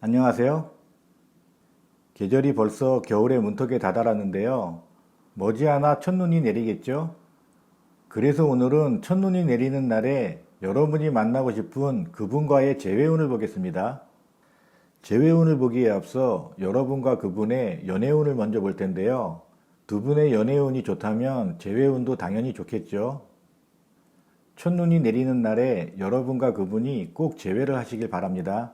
안녕하세요. 계절이 벌써 겨울의 문턱에 다다랐는데요. 머지않아 첫눈이 내리겠죠? 그래서 오늘은 첫눈이 내리는 날에 여러분이 만나고 싶은 그분과의 재회운을 보겠습니다. 재회운을 보기에 앞서 여러분과 그분의 연애운을 먼저 볼 텐데요. 두 분의 연애운이 좋다면 재회운도 당연히 좋겠죠. 첫눈이 내리는 날에 여러분과 그분이 꼭 재회를 하시길 바랍니다.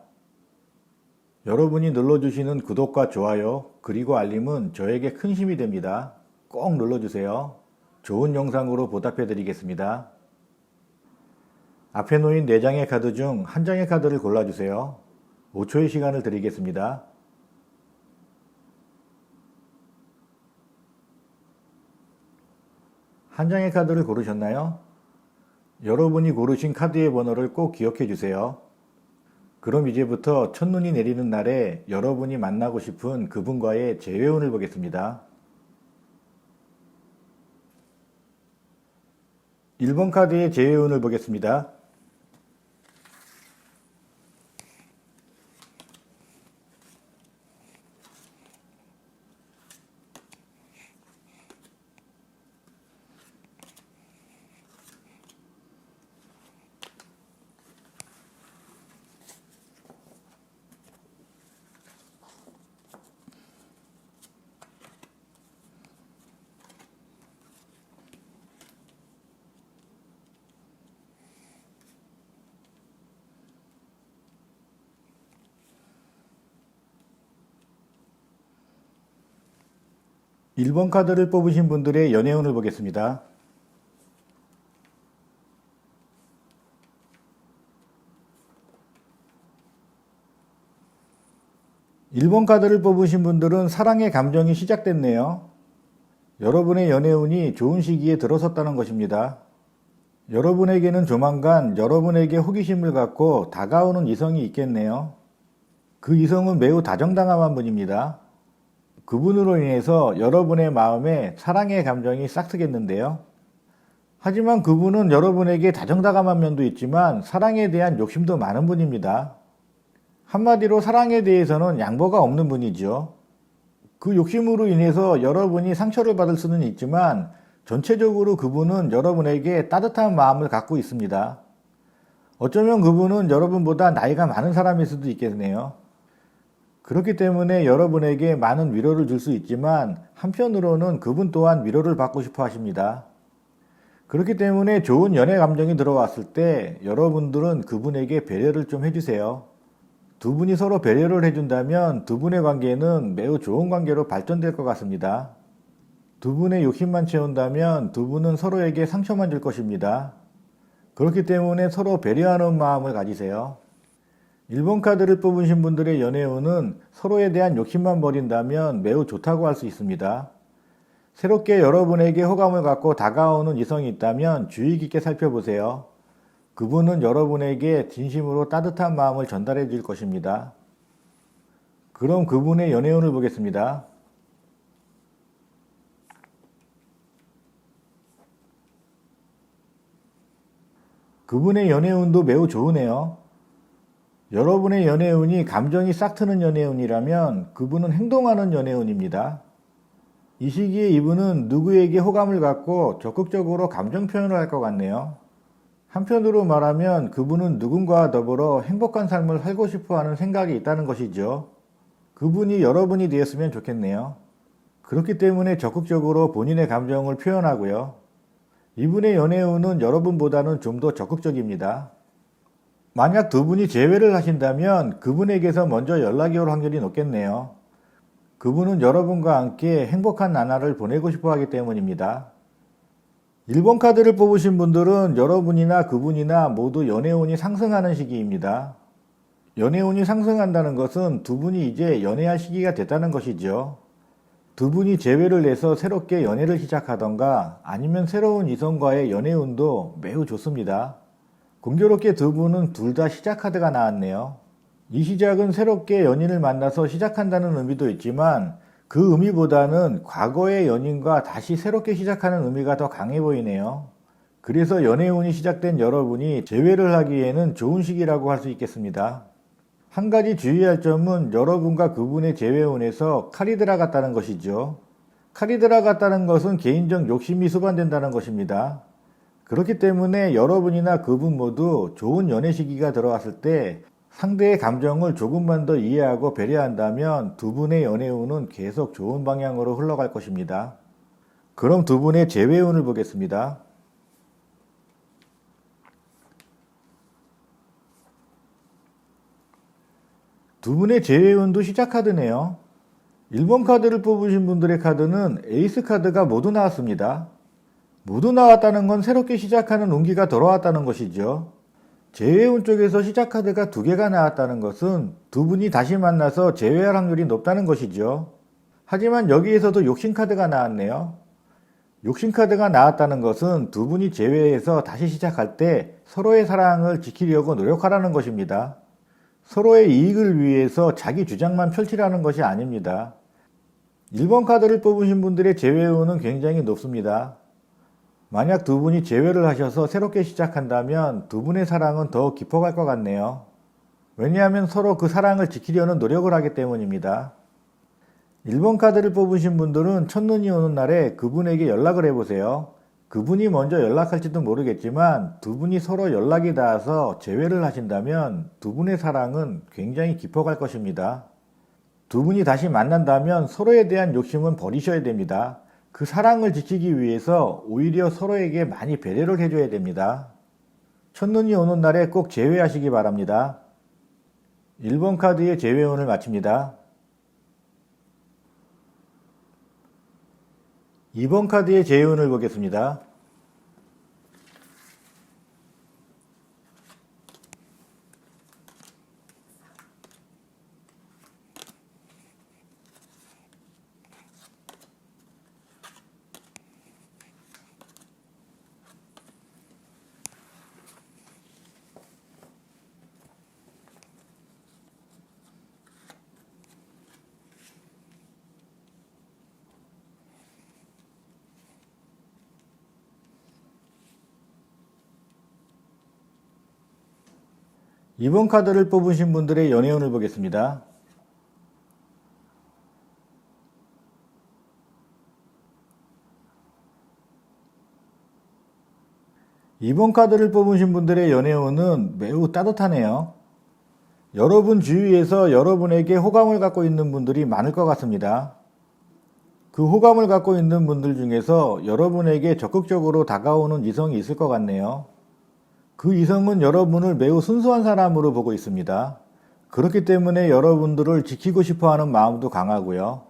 여러분이 눌러주시는 구독과 좋아요 그리고 알림은 저에게 큰 힘이 됩니다. 꼭 눌러주세요. 좋은 영상으로 보답해 드리겠습니다. 앞에 놓인 4장의 카드 중 한 장의 카드를 골라주세요. 5초의 시간을 드리겠습니다. 한 장의 카드를 고르셨나요? 여러분이 고르신 카드의 번호를 꼭 기억해 주세요. 그럼 이제부터 첫눈이 내리는 날에 여러분이 만나고 싶은 그분과의 재회운을 보겠습니다. 1번 카드의 재회운을 보겠습니다. 1번 카드를 뽑으신 분들의 연애운을 보겠습니다. 1번 카드를 뽑으신 분들은 사랑의 감정이 시작됐네요. 여러분의 연애운이 좋은 시기에 들어섰다는 것입니다. 여러분에게는 조만간 여러분에게 호기심을 갖고 다가오는 이성이 있겠네요. 그 이성은 매우 다정다감한 분입니다. 그분으로 인해서 여러분의 마음에 사랑의 감정이 싹트겠는데요. 하지만 그분은 여러분에게 다정다감한 면도 있지만 사랑에 대한 욕심도 많은 분입니다. 한마디로 사랑에 대해서는 양보가 없는 분이죠. 그 욕심으로 인해서 여러분이 상처를 받을 수는 있지만 전체적으로 그분은 여러분에게 따뜻한 마음을 갖고 있습니다. 어쩌면 그분은 여러분보다 나이가 많은 사람일 수도 있겠네요. 그렇기 때문에 여러분에게 많은 위로를 줄 수 있지만 한편으로는 그분 또한 위로를 받고 싶어 하십니다. 그렇기 때문에 좋은 연애 감정이 들어왔을 때 여러분들은 그분에게 배려를 좀 해주세요. 두 분이 서로 배려를 해준다면 두 분의 관계는 매우 좋은 관계로 발전될 것 같습니다. 두 분의 욕심만 채운다면 두 분은 서로에게 상처만 줄 것입니다. 그렇기 때문에 서로 배려하는 마음을 가지세요. 1번 카드를 뽑으신 분들의 연애운은 서로에 대한 욕심만 버린다면 매우 좋다고 할 수 있습니다. 새롭게 여러분에게 호감을 갖고 다가오는 이성이 있다면 주의 깊게 살펴보세요. 그분은 여러분에게 진심으로 따뜻한 마음을 전달해 줄 것입니다. 그럼 그분의 연애운을 보겠습니다. 그분의 연애운도 매우 좋으네요. 여러분의 연애운이 감정이 싹트는 연애운이라면 그분은 행동하는 연애운입니다. 이 시기에 이분은 누구에게 호감을 갖고 적극적으로 감정 표현을 할 것 같네요. 한편으로 말하면 그분은 누군가와 더불어 행복한 삶을 살고 싶어 하는 생각이 있다는 것이죠. 그분이 여러분이 되었으면 좋겠네요. 그렇기 때문에 적극적으로 본인의 감정을 표현하고요. 이분의 연애운은 여러분보다는 좀 더 적극적입니다. 만약 두 분이 재회를 하신다면 그분에게서 먼저 연락이 올 확률이 높겠네요. 그분은 여러분과 함께 행복한 나날을 보내고 싶어 하기 때문입니다. 1번 카드를 뽑으신 분들은 여러분이나 그분이나 모두 연애운이 상승하는 시기입니다. 연애운이 상승한다는 것은 두 분이 이제 연애할 시기가 됐다는 것이죠. 두 분이 재회를 해서 새롭게 연애를 시작하던가 아니면 새로운 이성과의 연애운도 매우 좋습니다. 공교롭게 두 분은 둘 다 시작 카드가 나왔네요. 이 시작은 새롭게 연인을 만나서 시작한다는 의미도 있지만 그 의미보다는 과거의 연인과 다시 새롭게 시작하는 의미가 더 강해 보이네요. 그래서 연애운이 시작된 여러분이 재회를 하기에는 좋은 시기라고 할 수 있겠습니다. 한 가지 주의할 점은 여러분과 그분의 재회운에서 칼이 들어갔다는 것이죠. 칼이 들어갔다는 것은 개인적 욕심이 수반된다는 것입니다. 그렇기 때문에 여러분이나 그분 모두 좋은 연애 시기가 들어왔을 때 상대의 감정을 조금만 더 이해하고 배려한다면 두 분의 연애운은 계속 좋은 방향으로 흘러갈 것입니다. 그럼 두 분의 재회운을 보겠습니다. 두 분의 재회운도 시작 카드네요. 1번 카드를 뽑으신 분들의 카드는 에이스 카드가 모두 나왔습니다. 모두 나왔다는 건 새롭게 시작하는 운기가 돌아왔다는 것이죠. 재회운 쪽에서 시작 카드가 2개가 나왔다는 것은 두 분이 다시 만나서 재회할 확률이 높다는 것이죠. 하지만 여기에서도 욕심 카드가 나왔네요. 욕심 카드가 나왔다는 것은 두 분이 재회해서 다시 시작할 때 서로의 사랑을 지키려고 노력하라는 것입니다. 서로의 이익을 위해서 자기 주장만 펼치라는 것이 아닙니다. 1번 카드를 뽑으신 분들의 재회운은 굉장히 높습니다. 만약 두 분이 재회를 하셔서 새롭게 시작한다면 두 분의 사랑은 더 깊어갈 것 같네요. 왜냐하면 서로 그 사랑을 지키려는 노력을 하기 때문입니다. 1번 카드를 뽑으신 분들은 첫눈이 오는 날에 그분에게 연락을 해보세요. 그분이 먼저 연락할지도 모르겠지만 두 분이 서로 연락이 닿아서 재회를 하신다면 두 분의 사랑은 굉장히 깊어갈 것입니다. 두 분이 다시 만난다면 서로에 대한 욕심은 버리셔야 됩니다. 그 사랑을 지키기 위해서 오히려 서로에게 많이 배려를 해줘야 됩니다. 첫눈이 오는 날에 꼭 재회하시기 바랍니다. 1번 카드의 재회운을 마칩니다. 2번 카드의 재회운을 보겠습니다. 이번 카드를 뽑으신 분들의 연애운을 보겠습니다. 이번 카드를 뽑으신 분들의 연애운은 매우 따뜻하네요. 여러분 주위에서 여러분에게 호감을 갖고 있는 분들이 많을 것 같습니다. 그 호감을 갖고 있는 분들 중에서 여러분에게 적극적으로 다가오는 이성이 있을 것 같네요. 그 이성은 여러분을 매우 순수한 사람으로 보고 있습니다. 그렇기 때문에 여러분들을 지키고 싶어하는 마음도 강하고요.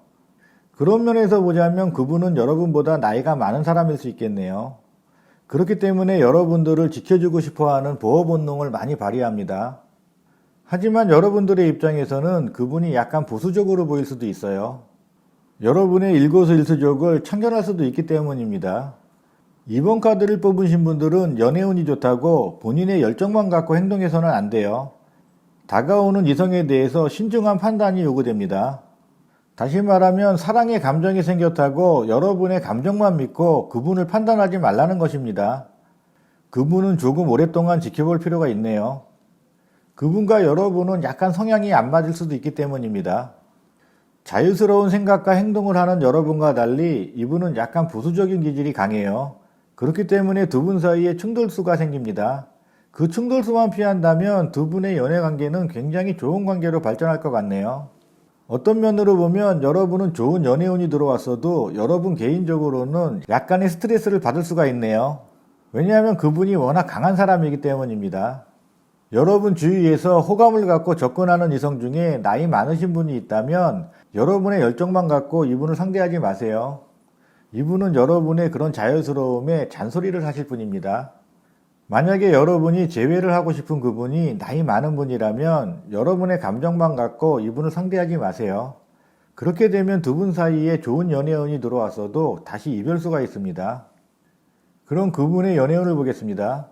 그런 면에서 보자면 그분은 여러분보다 나이가 많은 사람일 수 있겠네요. 그렇기 때문에 여러분들을 지켜주고 싶어하는 보호 본능을 많이 발휘합니다. 하지만 여러분들의 입장에서는 그분이 약간 보수적으로 보일 수도 있어요. 여러분의 일거수일투족을 참견할 수도 있기 때문입니다. 2번 카드를 뽑으신 분들은 연애운이 좋다고 본인의 열정만 갖고 행동해서는 안 돼요. 다가오는 이성에 대해서 신중한 판단이 요구됩니다. 다시 말하면 사랑의 감정이 생겼다고 여러분의 감정만 믿고 그분을 판단하지 말라는 것입니다. 그분은 조금 오랫동안 지켜볼 필요가 있네요. 그분과 여러분은 약간 성향이 안 맞을 수도 있기 때문입니다. 자유스러운 생각과 행동을 하는 여러분과 달리 이분은 약간 보수적인 기질이 강해요. 그렇기 때문에 두 분 사이에 충돌수가 생깁니다. 그 충돌수만 피한다면 두 분의 연애 관계는 굉장히 좋은 관계로 발전할 것 같네요. 어떤 면으로 보면 여러분은 좋은 연애운이 들어왔어도 여러분 개인적으로는 약간의 스트레스를 받을 수가 있네요. 왜냐하면 그분이 워낙 강한 사람이기 때문입니다. 여러분 주위에서 호감을 갖고 접근하는 이성 중에 나이 많으신 분이 있다면 여러분의 열정만 갖고 이분을 상대하지 마세요. 이분은 여러분의 그런 자연스러움에 잔소리를 하실 분입니다. 만약에 여러분이 재회를 하고 싶은 그분이 나이 많은 분이라면 여러분의 감정만 갖고 이분을 상대하지 마세요. 그렇게 되면 두 분 사이에 좋은 연애운이 들어왔어도 다시 이별수가 있습니다. 그럼 그분의 연애운을 보겠습니다.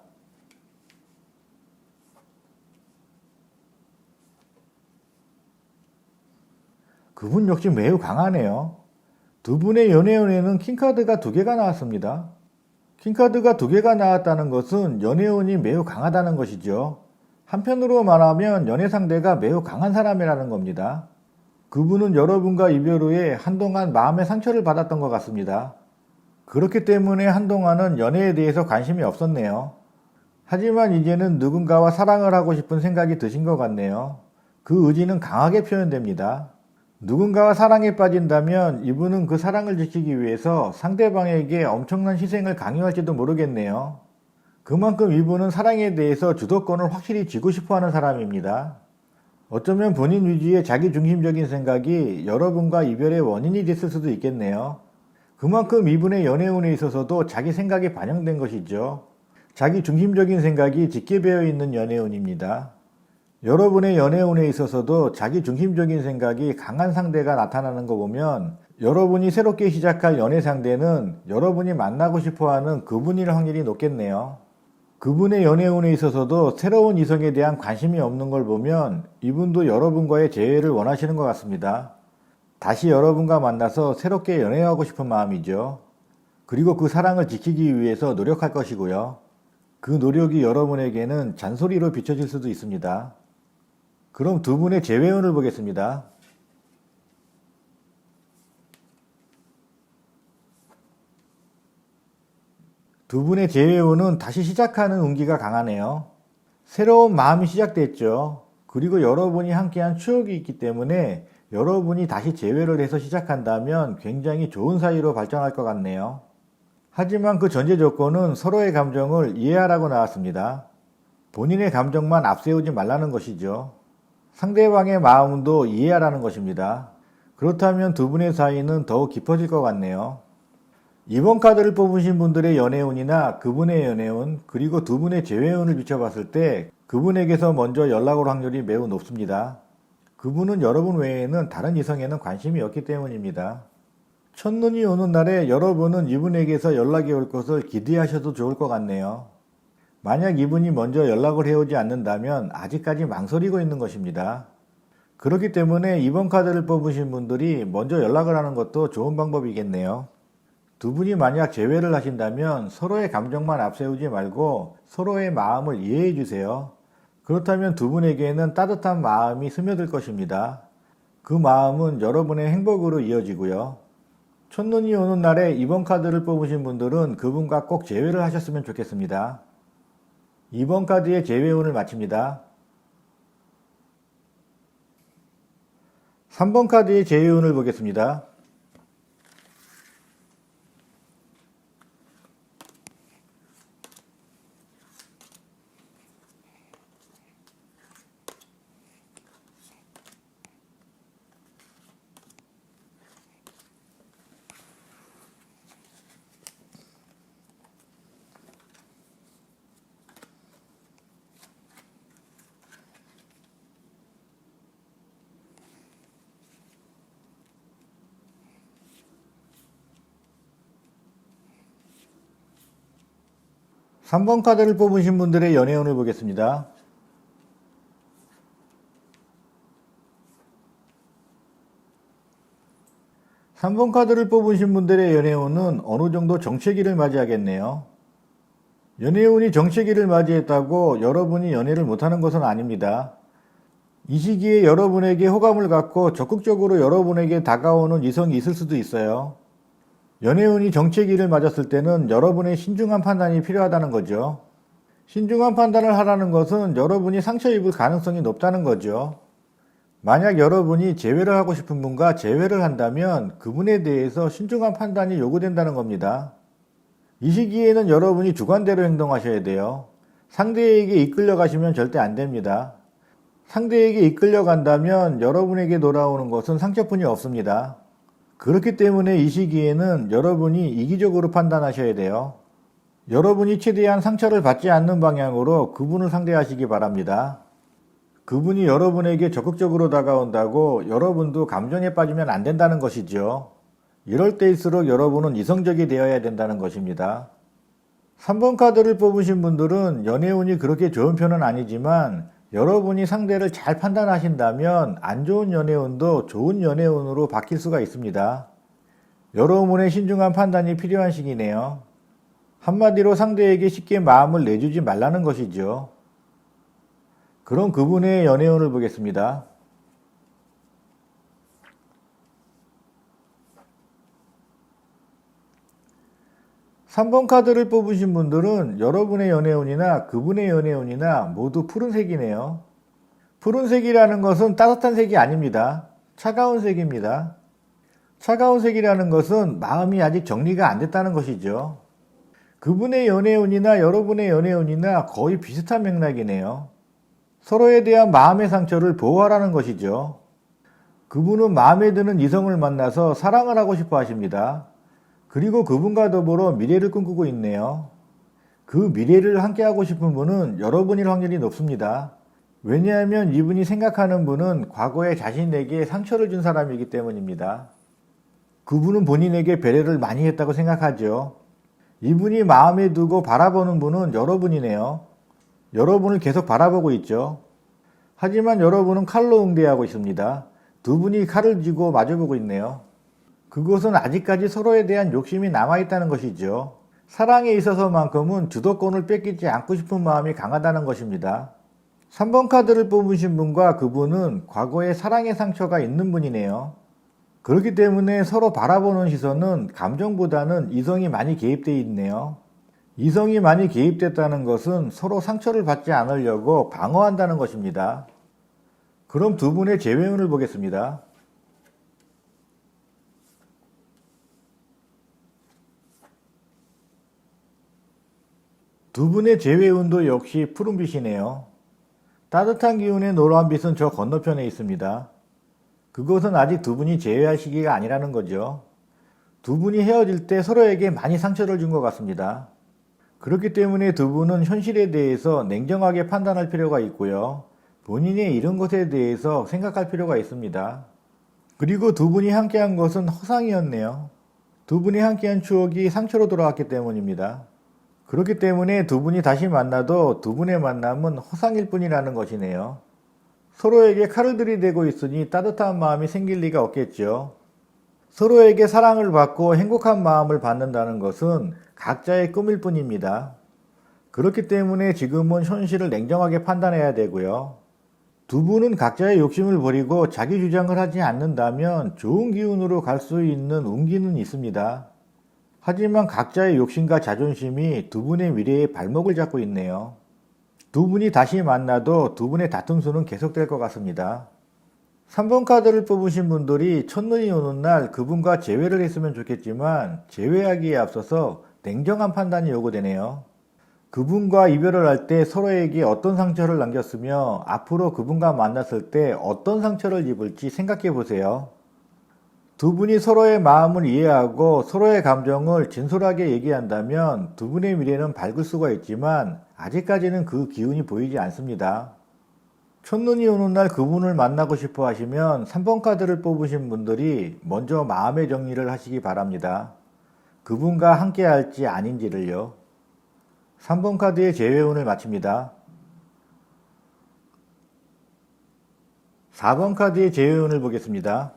그분 역시 매우 강하네요. 두 분의 연애운에는 킹카드가 2개가 나왔습니다. 킹카드가 2개가 나왔다는 것은 연애운이 매우 강하다는 것이죠. 한편으로 말하면 연애 상대가 매우 강한 사람이라는 겁니다. 그분은 여러분과 이별 후에 한동안 마음의 상처를 받았던 것 같습니다. 그렇기 때문에 한동안은 연애에 대해서 관심이 없었네요. 하지만 이제는 누군가와 사랑을 하고 싶은 생각이 드신 것 같네요. 그 의지는 강하게 표현됩니다. 누군가와 사랑에 빠진다면 이분은 그 사랑을 지키기 위해서 상대방에게 엄청난 희생을 강요할지도 모르겠네요. 그만큼 이분은 사랑에 대해서 주도권을 확실히 쥐고 싶어하는 사람입니다. 어쩌면 본인 위주의 자기중심적인 생각이 여러분과 이별의 원인이 됐을 수도 있겠네요. 그만큼 이분의 연애운에 있어서도 자기 생각이 반영된 것이죠. 자기중심적인 생각이 짙게 배어있는 연애운입니다. 여러분의 연애운에 있어서도 자기중심적인 생각이 강한 상대가 나타나는 거 보면 여러분이 새롭게 시작할 연애 상대는 여러분이 만나고 싶어하는 그분일 확률이 높겠네요. 그분의 연애운에 있어서도 새로운 이성에 대한 관심이 없는 걸 보면 이분도 여러분과의 재회를 원하시는 것 같습니다. 다시 여러분과 만나서 새롭게 연애하고 싶은 마음이죠. 그리고 그 사랑을 지키기 위해서 노력할 것이고요. 그 노력이 여러분에게는 잔소리로 비춰질 수도 있습니다. 그럼 두 분의 재회운을 보겠습니다. 두 분의 재회운은 다시 시작하는 운기가 강하네요. 새로운 마음이 시작됐죠. 그리고 여러분이 함께한 추억이 있기 때문에 여러분이 다시 재회를 해서 시작한다면 굉장히 좋은 사이로 발전할 것 같네요. 하지만 그 전제 조건은 서로의 감정을 이해하라고 나왔습니다. 본인의 감정만 앞세우지 말라는 것이죠. 상대방의 마음도 이해하라는 것입니다. 그렇다면 두 분의 사이는 더욱 깊어질 것 같네요. 이번 카드를 뽑으신 분들의 연애운이나 그분의 연애운, 그리고 두 분의 재회운을 비춰봤을 때 그분에게서 먼저 연락 올 확률이 매우 높습니다. 그분은 여러분 외에는 다른 이성에는 관심이 없기 때문입니다. 첫눈이 오는 날에 여러분은 이분에게서 연락이 올 것을 기대하셔도 좋을 것 같네요. 만약 이분이 먼저 연락을 해오지 않는다면 아직까지 망설이고 있는 것입니다. 그렇기 때문에 이번 카드를 뽑으신 분들이 먼저 연락을 하는 것도 좋은 방법이겠네요. 두 분이 만약 재회를 하신다면 서로의 감정만 앞세우지 말고 서로의 마음을 이해해 주세요. 그렇다면 두 분에게는 따뜻한 마음이 스며들 것입니다. 그 마음은 여러분의 행복으로 이어지고요. 첫눈이 오는 날에 이번 카드를 뽑으신 분들은 그분과 꼭 재회를 하셨으면 좋겠습니다. 이번 카드의 재회운을 마칩니다. 3번 카드의 재회운을 보겠습니다. 3번 카드를 뽑으신 분들의 연애운을 보겠습니다. 3번 카드를 뽑으신 분들의 연애운은 어느 정도 정체기를 맞이하겠네요. 연애운이 정체기를 맞이했다고 여러분이 연애를 못하는 것은 아닙니다. 이 시기에 여러분에게 호감을 갖고 적극적으로 여러분에게 다가오는 이성이 있을 수도 있어요. 연애운이 정체기를 맞았을 때는 여러분의 신중한 판단이 필요하다는 거죠. 신중한 판단을 하라는 것은 여러분이 상처 입을 가능성이 높다는 거죠. 만약 여러분이 재회를 하고 싶은 분과 재회를 한다면 그분에 대해서 신중한 판단이 요구된다는 겁니다. 이 시기에는 여러분이 주관대로 행동하셔야 돼요. 상대에게 이끌려 가시면 절대 안 됩니다. 상대에게 이끌려 간다면 여러분에게 돌아오는 것은 상처뿐이 없습니다. 그렇기 때문에 이 시기에는 여러분이 이기적으로 판단하셔야 돼요. 여러분이 최대한 상처를 받지 않는 방향으로 그분을 상대하시기 바랍니다. 그분이 여러분에게 적극적으로 다가온다고 여러분도 감정에 빠지면 안 된다는 것이죠. 이럴 때일수록 여러분은 이성적이 되어야 된다는 것입니다. 3번 카드를 뽑으신 분들은 연애운이 그렇게 좋은 편은 아니지만 여러분이 상대를 잘 판단하신다면 안 좋은 연애운도 좋은 연애운으로 바뀔 수가 있습니다. 여러분의 신중한 판단이 필요한 시기네요. 한마디로 상대에게 쉽게 마음을 내주지 말라는 것이죠. 그럼 그분의 연애운을 보겠습니다. 3번 카드를 뽑으신 분들은 여러분의 연애운이나 그분의 연애운이나 모두 푸른색이네요. 푸른색이라는 것은 따뜻한 색이 아닙니다. 차가운 색입니다. 차가운 색이라는 것은 마음이 아직 정리가 안 됐다는 것이죠. 그분의 연애운이나 여러분의 연애운이나 거의 비슷한 맥락이네요. 서로에 대한 마음의 상처를 보호하라는 것이죠. 그분은 마음에 드는 이성을 만나서 사랑을 하고 싶어 하십니다. 그리고 그분과 더불어 미래를 꿈꾸고 있네요. 그 미래를 함께하고 싶은 분은 여러분일 확률이 높습니다. 왜냐하면 이분이 생각하는 분은 과거에 자신에게 상처를 준 사람이기 때문입니다. 그분은 본인에게 배려를 많이 했다고 생각하죠. 이분이 마음에 두고 바라보는 분은 여러분이네요. 여러분을 계속 바라보고 있죠. 하지만 여러분은 칼로 응대하고 있습니다. 두 분이 칼을 쥐고 마주보고 있네요. 그것은 아직까지 서로에 대한 욕심이 남아있다는 것이죠. 사랑에 있어서만큼은 주도권을 뺏기지 않고 싶은 마음이 강하다는 것입니다. 3번 카드를 뽑으신 분과 그분은 과거에 사랑의 상처가 있는 분이네요. 그렇기 때문에 서로 바라보는 시선은 감정보다는 이성이 많이 개입되어 있네요. 이성이 많이 개입됐다는 것은 서로 상처를 받지 않으려고 방어한다는 것입니다. 그럼 두 분의 재회운을 보겠습니다. 두 분의 재회운도 역시 푸른빛이네요. 따뜻한 기운의 노란빛은 저 건너편에 있습니다. 그것은 아직 두 분이 재회할 시기가 아니라는 거죠. 두 분이 헤어질 때 서로에게 많이 상처를 준 것 같습니다. 그렇기 때문에 두 분은 현실에 대해서 냉정하게 판단할 필요가 있고요. 본인이 이런 것에 대해서 생각할 필요가 있습니다. 그리고 두 분이 함께한 것은 허상이었네요. 두 분이 함께한 추억이 상처로 돌아왔기 때문입니다. 그렇기 때문에 두 분이 다시 만나도 두 분의 만남은 허상일 뿐이라는 것이네요. 서로에게 칼을 들이대고 있으니 따뜻한 마음이 생길 리가 없겠죠. 서로에게 사랑을 받고 행복한 마음을 받는다는 것은 각자의 꿈일 뿐입니다. 그렇기 때문에 지금은 현실을 냉정하게 판단해야 되고요. 두 분은 각자의 욕심을 버리고 자기 주장을 하지 않는다면 좋은 기운으로 갈 수 있는 운기는 있습니다. 하지만 각자의 욕심과 자존심이 두 분의 미래에 발목을 잡고 있네요. 두 분이 다시 만나도 두 분의 다툼 수는 계속될 것 같습니다. 3번 카드를 뽑으신 분들이 첫눈이 오는 날 그분과 재회를 했으면 좋겠지만 재회하기에 앞서서 냉정한 판단이 요구되네요. 그분과 이별을 할 때 서로에게 어떤 상처를 남겼으며 앞으로 그분과 만났을 때 어떤 상처를 입을지 생각해 보세요. 두 분이 서로의 마음을 이해하고 서로의 감정을 진솔하게 얘기한다면 두 분의 미래는 밝을 수가 있지만 아직까지는 그 기운이 보이지 않습니다. 첫눈이 오는 날 그분을 만나고 싶어 하시면 3번 카드를 뽑으신 분들이 먼저 마음의 정리를 하시기 바랍니다. 그분과 함께 할지 아닌지를요. 3번 카드의 재회운을 마칩니다. 4번 카드의 재회운을 보겠습니다.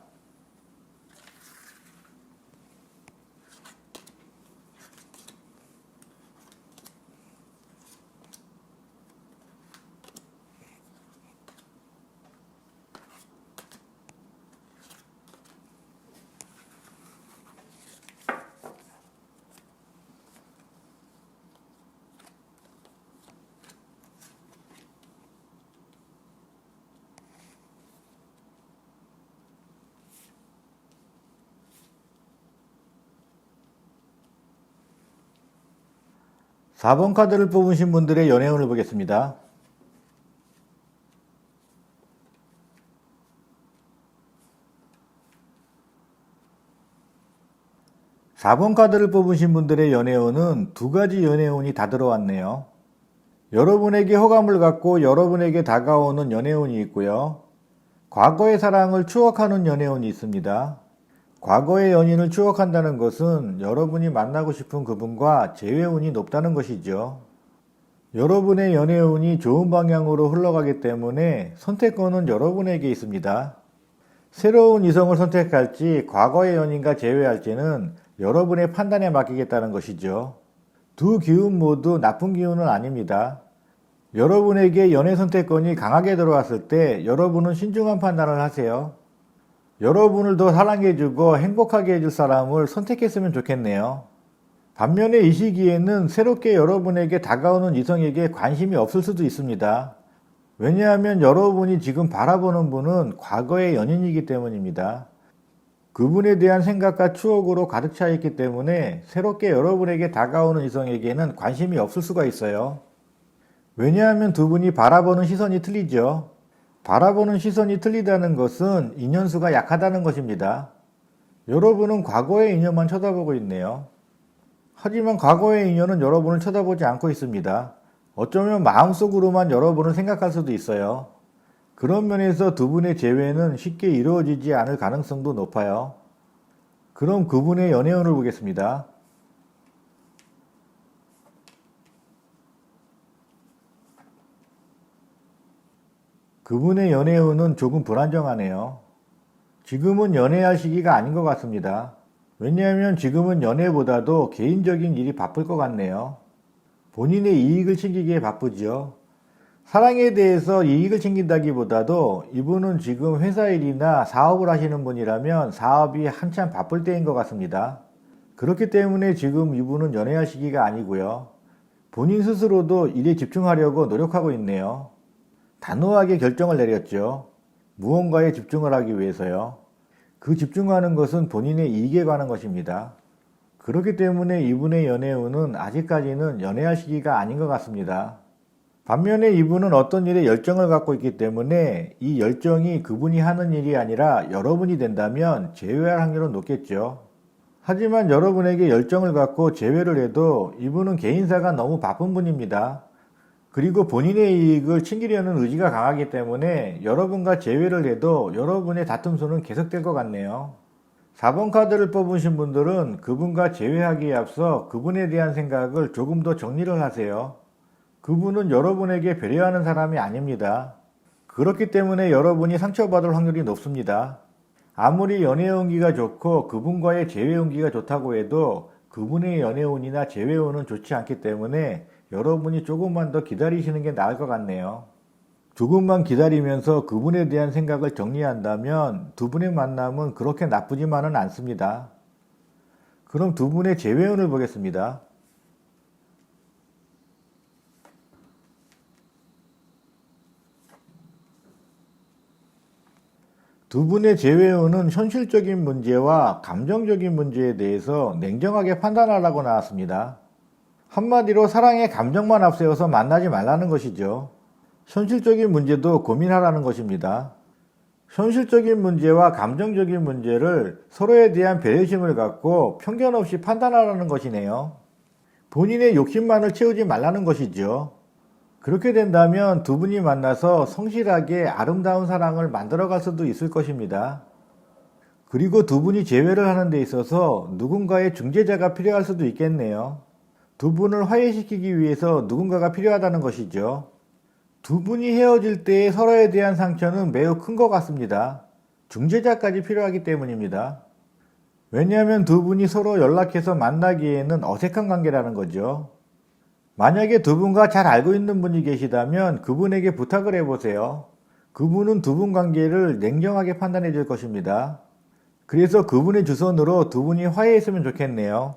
4번 카드를 뽑으신 분들의 연애운을 보겠습니다. 4번 카드를 뽑으신 분들의 연애운은 두 가지 연애운이 다 들어왔네요. 여러분에게 호감을 갖고 여러분에게 다가오는 연애운이 있고요. 과거의 사랑을 추억하는 연애운이 있습니다. 과거의 연인을 추억한다는 것은 여러분이 만나고 싶은 그분과 재회운이 높다는 것이죠. 여러분의 연애운이 좋은 방향으로 흘러가기 때문에 선택권은 여러분에게 있습니다. 새로운 이성을 선택할지 과거의 연인과 재회할지는 여러분의 판단에 맡기겠다는 것이죠. 두 기운 모두 나쁜 기운은 아닙니다. 여러분에게 연애 선택권이 강하게 들어왔을 때 여러분은 신중한 판단을 하세요. 여러분을 더 사랑해주고 행복하게 해줄 사람을 선택했으면 좋겠네요. 반면에 이 시기에는 새롭게 여러분에게 다가오는 이성에게 관심이 없을 수도 있습니다. 왜냐하면 여러분이 지금 바라보는 분은 과거의 연인이기 때문입니다. 그분에 대한 생각과 추억으로 가득 차 있기 때문에 새롭게 여러분에게 다가오는 이성에게는 관심이 없을 수가 있어요. 왜냐하면 두 분이 바라보는 시선이 틀리죠. 바라보는 시선이 틀리다는 것은 인연수가 약하다는 것입니다. 여러분은 과거의 인연만 쳐다보고 있네요. 하지만 과거의 인연은 여러분을 쳐다보지 않고 있습니다. 어쩌면 마음속으로만 여러분을 생각할 수도 있어요. 그런 면에서 두 분의 재회는 쉽게 이루어지지 않을 가능성도 높아요. 그럼 그분의 연애운을 보겠습니다. 그분의 연애운은 조금 불안정하네요. 지금은 연애할 시기가 아닌 것 같습니다. 왜냐하면 지금은 연애보다도 개인적인 일이 바쁠 것 같네요. 본인의 이익을 챙기기에 바쁘지요. 사랑에 대해서 이익을 챙긴다기보다도 이분은 지금 회사 일이나 사업을 하시는 분이라면 사업이 한참 바쁠 때인 것 같습니다. 그렇기 때문에 지금 이분은 연애할 시기가 아니고요. 본인 스스로도 일에 집중하려고 노력하고 있네요. 단호하게 결정을 내렸죠. 무언가에 집중을 하기 위해서요. 그 집중하는 것은 본인의 이익에 관한 것입니다. 그렇기 때문에 이분의 연애운은 아직까지는 연애할 시기가 아닌 것 같습니다. 반면에 이분은 어떤 일에 열정을 갖고 있기 때문에 이 열정이 그분이 하는 일이 아니라 여러분이 된다면 재회할 확률은 높겠죠. 하지만 여러분에게 열정을 갖고 재회를 해도 이분은 개인사가 너무 바쁜 분입니다. 그리고 본인의 이익을 챙기려는 의지가 강하기 때문에 여러분과 재회를 해도 여러분의 다툼 수는 계속될 것 같네요. 4번 카드를 뽑으신 분들은 그분과 재회하기에 앞서 그분에 대한 생각을 조금 더 정리를 하세요. 그분은 여러분에게 배려하는 사람이 아닙니다. 그렇기 때문에 여러분이 상처받을 확률이 높습니다. 아무리 연애운기가 좋고 그분과의 재회운기가 좋다고 해도 그분의 연애운이나 재회운은 좋지 않기 때문에 여러분이 조금만 더 기다리시는 게 나을 것 같네요. 조금만 기다리면서 그분에 대한 생각을 정리한다면 두 분의 만남은 그렇게 나쁘지만은 않습니다. 그럼 두 분의 재회운을 보겠습니다. 두 분의 재회운은 현실적인 문제와 감정적인 문제에 대해서 냉정하게 판단하라고 나왔습니다. 한마디로 사랑의 감정만 앞세워서 만나지 말라는 것이죠. 현실적인 문제도 고민하라는 것입니다. 현실적인 문제와 감정적인 문제를 서로에 대한 배려심을 갖고 편견 없이 판단하라는 것이네요. 본인의 욕심만을 채우지 말라는 것이죠. 그렇게 된다면 두 분이 만나서 성실하게 아름다운 사랑을 만들어갈 수도 있을 것입니다. 그리고 두 분이 재회를 하는 데 있어서 누군가의 중재자가 필요할 수도 있겠네요. 두 분을 화해시키기 위해서 누군가가 필요하다는 것이죠. 두 분이 헤어질 때의 서로에 대한 상처는 매우 큰 것 같습니다. 중재자까지 필요하기 때문입니다. 왜냐하면 두 분이 서로 연락해서 만나기에는 어색한 관계라는 거죠. 만약에 두 분과 잘 알고 있는 분이 계시다면 그분에게 부탁을 해보세요. 그분은 두 분 관계를 냉정하게 판단해 줄 것입니다. 그래서 그분의 주선으로 두 분이 화해했으면 좋겠네요.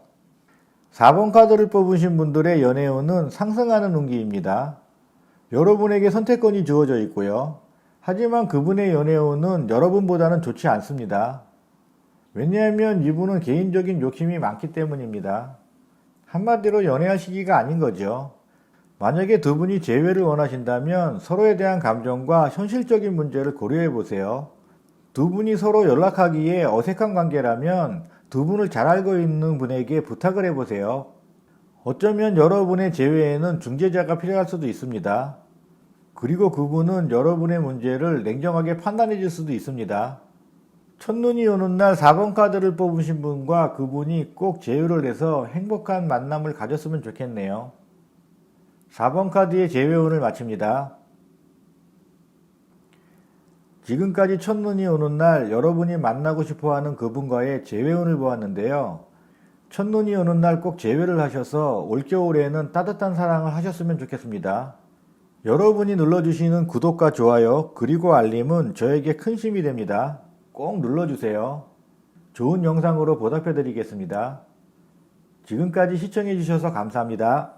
4번 카드를 뽑으신 분들의 연애운은 상승하는 운기입니다. 여러분에게 선택권이 주어져 있고요. 하지만 그분의 연애운은 여러분보다는 좋지 않습니다. 왜냐하면 이분은 개인적인 욕심이 많기 때문입니다. 한마디로 연애할 시기가 아닌 거죠. 만약에 두 분이 재회를 원하신다면 서로에 대한 감정과 현실적인 문제를 고려해 보세요. 두 분이 서로 연락하기에 어색한 관계라면 두 분을 잘 알고 있는 분에게 부탁을 해보세요. 어쩌면 여러분의 재회에는 중재자가 필요할 수도 있습니다. 그리고 그분은 여러분의 문제를 냉정하게 판단해 줄 수도 있습니다. 첫눈이 오는 날 4번 카드를 뽑으신 분과 그분이 꼭 재회를 해서 행복한 만남을 가졌으면 좋겠네요. 4번 카드의 재회운을 마칩니다. 지금까지 첫눈이 오는 날 여러분이 만나고 싶어하는 그분과의 재회운을 보았는데요. 첫눈이 오는 날 꼭 재회를 하셔서 올겨울에는 따뜻한 사랑을 하셨으면 좋겠습니다. 여러분이 눌러주시는 구독과 좋아요 그리고 알림은 저에게 큰 힘이 됩니다. 꼭 눌러주세요. 좋은 영상으로 보답해 드리겠습니다. 지금까지 시청해 주셔서 감사합니다.